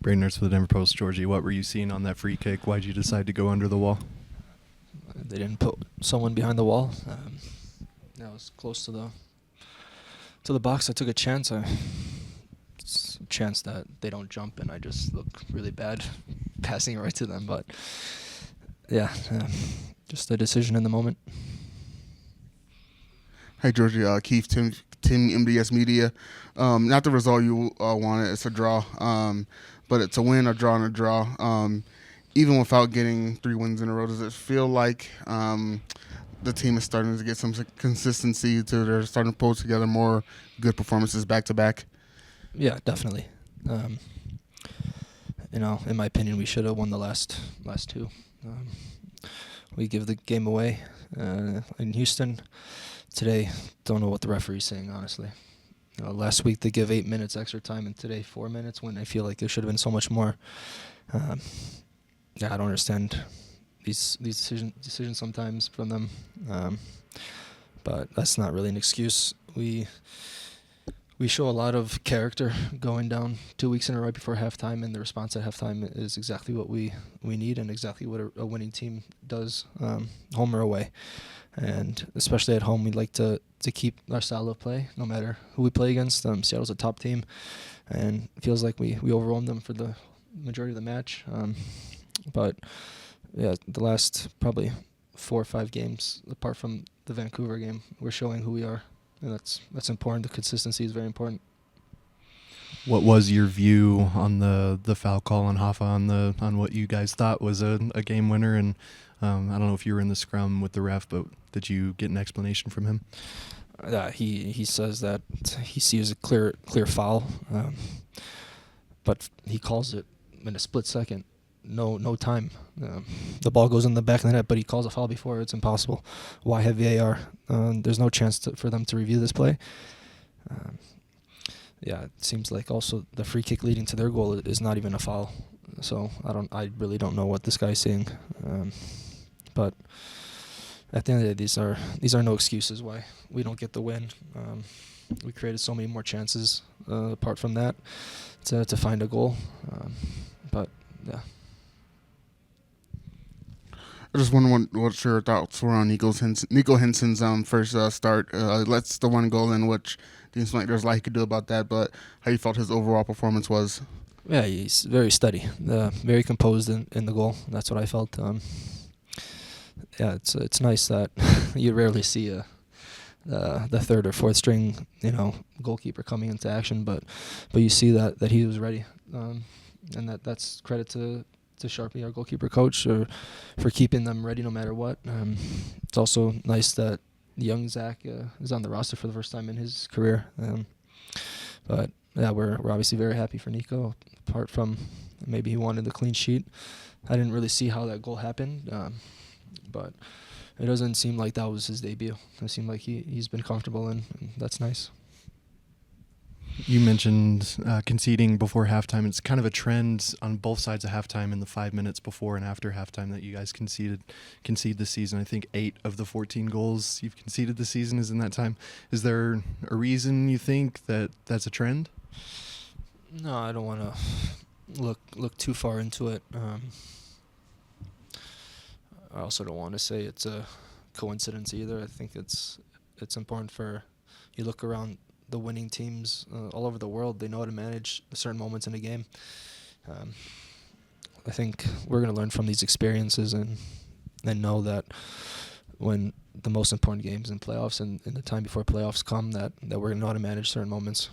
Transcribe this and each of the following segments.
Braden Nurse for the Denver Post. Georgie, what were you seeing on that free kick? Why'd you decide to go under the wall? They didn't put someone behind the wall. I was close to the box. I took a chance. It's a chance that they don't jump, and I just look really bad passing it right to them. But yeah, just a decision in the moment. Hey, Georgie, Keith, Tim, MDS Media. Not the result you wanted. It's a draw, but it's a win, a draw, and a draw. Even without getting 3 wins in a row, does it feel like the team is starting to get some consistency to they're starting to pull together more good performances back to back? Yeah, definitely. In my opinion, we should have won the last 2. We give the game away in Houston. Today, don't know what the referee's saying, honestly. Last week they give 8 minutes extra time, and today 4 minutes, when I feel like there should have been so much more. I don't understand these decisions sometimes from them, but that's not really an excuse. We show a lot of character going down 2 weeks in a row right before halftime, and the response at halftime is exactly what we need and exactly what a winning team does, home or away. And especially at home, we like to keep our style of play no matter who we play against. Seattle's a top team, and it feels like we overwhelmed them for the majority of the match. But yeah, the last probably 4 or 5 games, apart from the Vancouver game, we're showing who we are, and that's important. The consistency is very important. What was your view on the foul call on Hoffa on what you guys thought was a game winner? And I don't know if you were in the scrum with the ref, but did you get an explanation from him? He says that he sees a clear foul, but he calls it in a split second. No time. The ball goes in the back of the net, but he calls a foul before. It's impossible. Why have VAR? There's no chance for them to review this play. It seems like also the free kick leading to their goal is not even a foul. So I really don't know what this guy's saying. But at the end of the day, these are no excuses why we don't get the win. We created so many more chances apart from that to find a goal. But yeah. I just wonder what your thoughts were on Nico Hansen's first start. That's the one goal in which didn't seem like there's a lot he could do about that, but how you felt his overall performance was? Yeah, he's very steady, very composed in the goal. That's what I felt. It's nice that you rarely see the third or fourth string, goalkeeper coming into action, but you see that he was ready, and that's credit to Sharpie, our goalkeeper coach, for keeping them ready no matter what. It's also nice that young Zach is on the roster for the first time in his career. But yeah, we're obviously very happy for Nico. Apart from maybe he wanted the clean sheet, I didn't really see how that goal happened. But it doesn't seem like that was his debut. It seemed like he's been comfortable, and that's nice. You mentioned conceding before halftime. It's kind of a trend on both sides of halftime in the 5 minutes before and after halftime that you guys concede this season. I think 8 of the 14 goals you've conceded this season is in that time. Is there a reason you think that's a trend? No, I don't want to look too far into it. I also don't want to say it's a coincidence either. I think it's important for you look around the winning teams all over the world. They know how to manage certain moments in a game. I think we're going to learn from these experiences and know that when the most important games in playoffs and in the time before playoffs come, that we're going to know how to manage certain moments.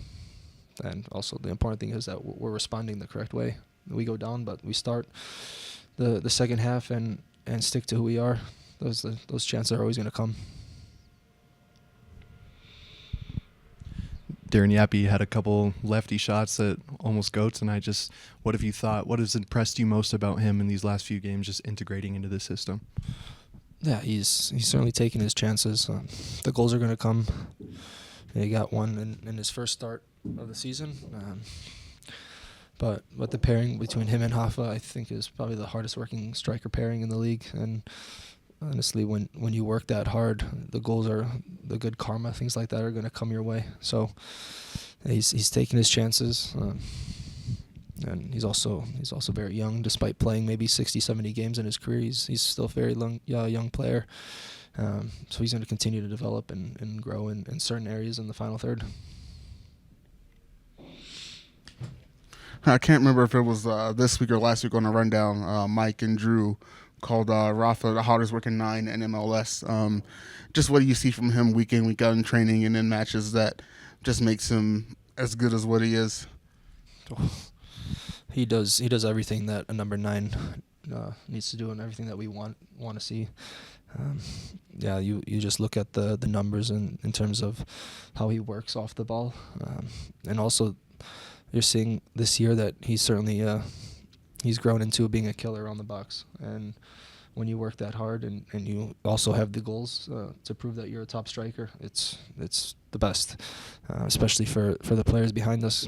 And also the important thing is that we're responding the correct way. We go down, but we start the second half and stick to who we are. Those chances are always going to come. Darren Yappy had a couple lefty shots that almost goats, and what have you thought? What has impressed you most about him in these last few games, just integrating into the system? Yeah, he's certainly taking his chances. The goals are going to come. He got one in his first start of the season. But the pairing between him and Hoffa, I think, is probably the hardest working striker pairing in the league. And honestly, when you work that hard, the goals are the good karma, things like that are going to come your way. So he's taking his chances. And he's also very young, despite playing maybe 60, 70 games in his career. He's still a very young player. So he's going to continue to develop and grow in certain areas in the final third. I can't remember if it was this week or last week on the rundown. Mike and Drew called Rafa the hardest working 9 in MLS. Just what do you see from him week in, week out in training and in matches that just makes him as good as what he is? He does everything that a number 9 needs to do, and everything that we want to see. You just look at the numbers in terms of how he works off the ball, and also you're seeing this year that he's certainly he's grown into being a killer on the box. And when you work that hard and you also have the goals to prove that you're a top striker, it's the best, especially for the players behind us.